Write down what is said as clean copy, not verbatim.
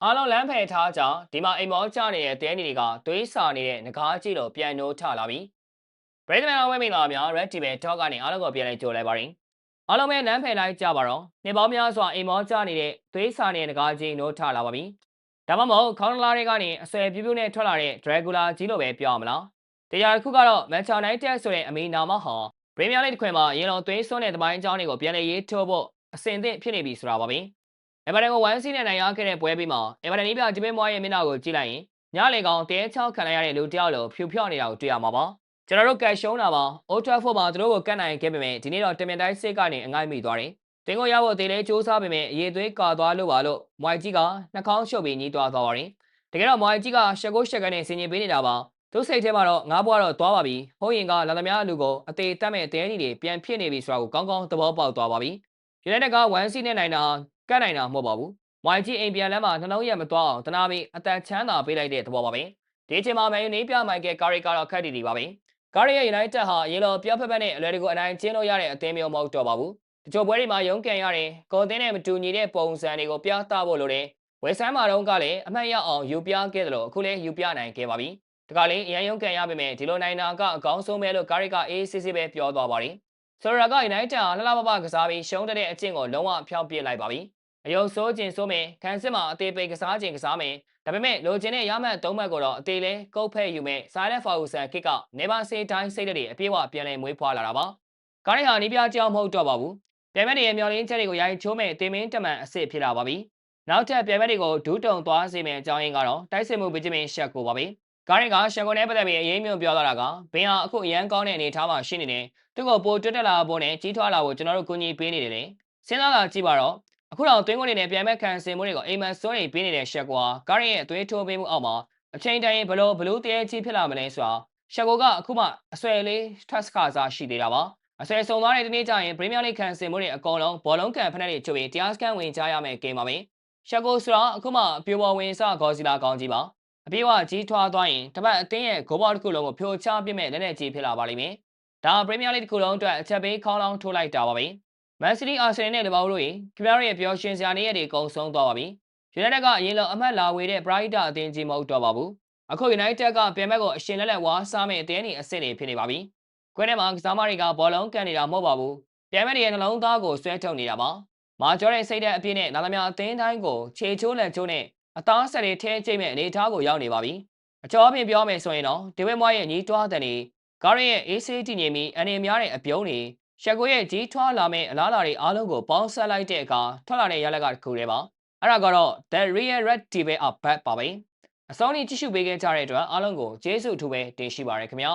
အားလုံးလမ်းဖယ်ထားကြဒီမှာအိမ်မောကျနေတဲ့တဲနေတွေကသွေးစာနေတဲ့ငကားကြီးလိုပြန်နိုးထလာပြီပရိသတ်များဝဲမိလာများ Red TV ထောက်ကနေအားလုံးကိုပြန်လဲကြိုလိုက်ပါရင်အားလုံးပဲလမ်းဖယ်လိုက်ကြပါတော့နေပေါင်းများစွာအိမ်မောကျနေတဲ့သွေးစာနေတဲ့ငကားကြီးနိုးထလာပါပြီဒါမှမဟုတ်ခေါင်းလာတွေကနေအဆွဲပြူးပြူးနဲ့ထွက်လာတဲ့ Dracula ကြီးလိုပဲပြောရမလားတရားတစ်ခုကတော့ Manchester United ဆိုတဲ့အမည်နာမဟာ Premier League တစ်ခွင်မှာရေလုံးသွေးစွန်းတဲ့တပိုင်းအကြောင်းတွေကိုပြန်လဲရေးထိုးဖို့အဆင်သင့်ဖြစ်နေပြီဆိုတာပါပဲエバレကို1စီးနဲ့နိုင်ရခဲ့တဲ့ပွဲပြီးမှာエバレနီးပြဂျပင်မွားရဲ့မျက်နှာကိုကြည့်လိုက်ရင်ညလေကောင်တဲချောက်ခံလိုက်ရတဲ့လူတယောက်လိုဖြူဖြော့နေတာကိုတွေ့ရမှာပါကျွန်တော်တို့ကတ်ရှုံးတာပါအိုထရာဖို့မှာသူတို့ကိုကတ်နိုင်ခဲ့ပေမဲ့ဒီနေ့တော့တမင်တိုင်းစိတ်ကနေအငိုက်မိသွားတယ်တင်းကိုရဖို့တေးလေးစူးစမ်းပေမဲ့အရေးသွေးကာသွားလို့ပါလို့မွိုင်ကြီးကနှာခေါင်းရှုပ်ပြီးညီးသွားပါတယ်တကယ်တော့မွိုင်ကြီးကရှက်ကိုရှက်ကနေစင်ញင်ပေးနေတာပါသူစိတ်ထဲမှာတော့ငါးဘွားတော့သွားပါပြီဟိုးရင်ကလာသမားလူကိုအသေးတက်မဲ့တဲကြီးတွေပြန်ဖြစ်နေပြီဆိုတာကိုကောင်းကောင်းသဘောပေါက်သွားပါပြီယူနိုက်တက်က1စီးနဲ့နိုင်တာကတ်နိုင်တာမဟုတ်ပါဘူးဝိုင်ကြီးအိမ်ပြန်လမ်းမှာနှလုံးရက်မသွားအောင်တနာပြီးအတန်ချမ်းသာပေးလိုက်တဲ့သဘောပါပဲဒီအချိန်မှာမန်ယူနေပြမိုက်ကယ်ကာရီကတော့ခက်တီတီပါပဲကာရီရဲ့ United ဟာရေလောပြောဖက်ဖက်နဲ့အလွယ်တကူအနိုင်ကျင်းလို့ရတဲ့အသင်းမျိုးမဟုတ်တော့ပါဘူးတချို့ပွဲတွေမှာရုန်းကန်ရတယ်ကိုအသင်းနဲ့မတူညီတဲ့ပုံစံတွေကိုပြသဖို့လိုတယ်ဝယ်ဆမ်းမာတော့ကလည်းအမှတ်ရအောင်ယူပြခဲ့တယ်လို့အခုလည်းယူပြနိုင်ခဲ့ပါပြီတခါလေအရန်ရုန်းကန်ရပေမဲ့ဒီလိုနိုင်တာကအကောင်းဆုံးပဲလို့ကာရီကအေးစစ်စစ်ပဲပြောသွားပါတယ်ဆိုတော့က United ဟာလှလှပပကစားပြီးရှုံးတဲ့အကျင့်ကိုလုံးဝဖျောက်ပစ်လိုက်ပါပြီအယုံစိုးခြင်းစိုးမယ်ခန်းစစ်မှာအသေးပိတ်ကစားခြင်းကစားမယ်ဒါပေမဲ့လိုချင်တဲ့ရမှတ်၃မှတ်ကိုတော့အသေးလဲကုတ်ဖဲ့ယူမယ်စားလက်ဖာဟူဆန်ကစ်ကနေပါစေးတိုင်းစိတ်တွေအပြည့်အဝပြန်လဲမွေးဖွားလာတာပါကားရီဟာနီးပြကြောင်မဟုတ်တော့ပါဘူးပြန်မဲ့တွေရဲ့မျော်လင့်ချက်တွေကိုရိုက်ချိုးမဲ့တင်မင်းတမန်အစ်စ်ဖြစ်လာပါပြီနောက်ထပ်ပြန်မဲ့တွေကိုဒူးတုံသွားစေမယ့်အကြောင်းရင်းကတော့တိုက်စစ်မှုဗီဂျမင်ရှက်ကိုပါပဲကားရီကရှက်ကိုနဲ့ပတ်သက်ပြီးအရေးမြုံပြောလာတာကဘင်းဟာအခုအရန်ကောင်းတဲ့အနေအထားမှာရှိနေတယ်သူ့ကိုပိုတွတ်တက်လာဖို့နဲ့ကြီးထွားလာဖို့ကျွန်တော်တို့ကူညီပေးနေတယ်လေစဉ်းစားလာကြည့်ပါတော့အခုတော့သွင်းကုန်တွေနဲ့ပြန်မဲ့ခံစင်မှုတွေကိုအိမ်မက်စိုးနေပေးနေတဲ့ရှက်ကွာကားရီရဲ့အသွေးထိုးပေးမှုအောက်မှာအချိန်တိုင်းဘလို့ဘလူးတဲကြီးဖြစ်လာမလဲဆိုတာရှက်ကိုကအခုမှအဆွဲလေးထတ်စကားစားရှိသေးတာပါအဆွဲဆုံသွားတဲ့ဒီနေ့ကျရင်ပရီးမီးယားလိခံစင်မှုတွေအကုန်လုံးဘောလုံးကန်ဖက်နဲ့ချုပ်ပြီးတရားစကန်ဝင်ကြရမယ့်ဂိမ်းပါပဲရှက်ကိုဆိုတာအခုမှအပြိုပေါ်ဝင်စဂေါ်စီလာကောင်းကြီးပါအပြေးဝကြီးထွားသွားရင်တပတ်အသင်းရဲ့ဂိုးဘောတစ်ခုလုံးကိုဖြိုချပစ်မဲ့လက်နဲ့ကြီးဖြစ်လာပါလိမ့်မယ်ဒါပရီးမီးယားလိတစ်ခုလုံးအတွက်အချက်ပေးခေါင်းလောင်းထိုးလိုက်တာပါပဲမန်စီးတီးအာဆင်နယ်နဲ့လီဗာပူးတို့ခင်ဗျားတို့ရဲ့ပျော်ရွှင်စရာနေ့ရက်တွေကုန်ဆုံးသွားပါပြီယူနိုက်တက်ကအရင်လိုအမှတ်လာဝေတဲ့ပရိုက်တာအသင်းကြီးမဟုတ်တော့ပါဘူးအခုယူနိုက်တက်ကပြန်မဲ့ကိုအရှင်လက်လက်ဝါးစားမဲ့အသင်းတွေအစ်စ်တွေဖြစ်နေပါပြီကွင်းထဲမှာကစားမတွေကဘောလုံးကန်နေတာမဟုတ်ပါဘူးပြန်မဲ့တွေရဲ့နှလုံးသားကိုဆွဲထုတ်နေတာပါမာကျော်တဲ့စိတ်ဓာတ်အပြည့်နဲ့လာသမျှအသင်းတိုင်းကိုခြေချိုးလက်ချိုးနဲ့အသားဆက်တွေထဲကျိတ်မဲ့အနေအထားကိုရောက်နေပါပြီအကျော်အပြင်ပြောမယ်ဆိုရင်တော့ဒေးဗစ်မွားရဲ့ညီးတွားတဲ့နေကားရဲ့ ACT ညင်မီအနေများတဲ့အပြုံးတွေရှက်ကိုရဲ့ကြီးထွားလာမဲ့အလားအလာတွေအားလုံးကိုပေါင်းစပ်လိုက်တဲ့အခါထွက်လာတဲ့ရလက်ကတစ်ခုတည်းပါအဲ့ဒါကတော့ The Real Red Devil are back ပါပဲအစောင်းကြီးကြည့်ရှုပေးခဲ့ကြတဲ့အတွက်အားလုံးကိုကျေးဇူးအထူးပဲတင်ရှိပါရခင်ဗျာ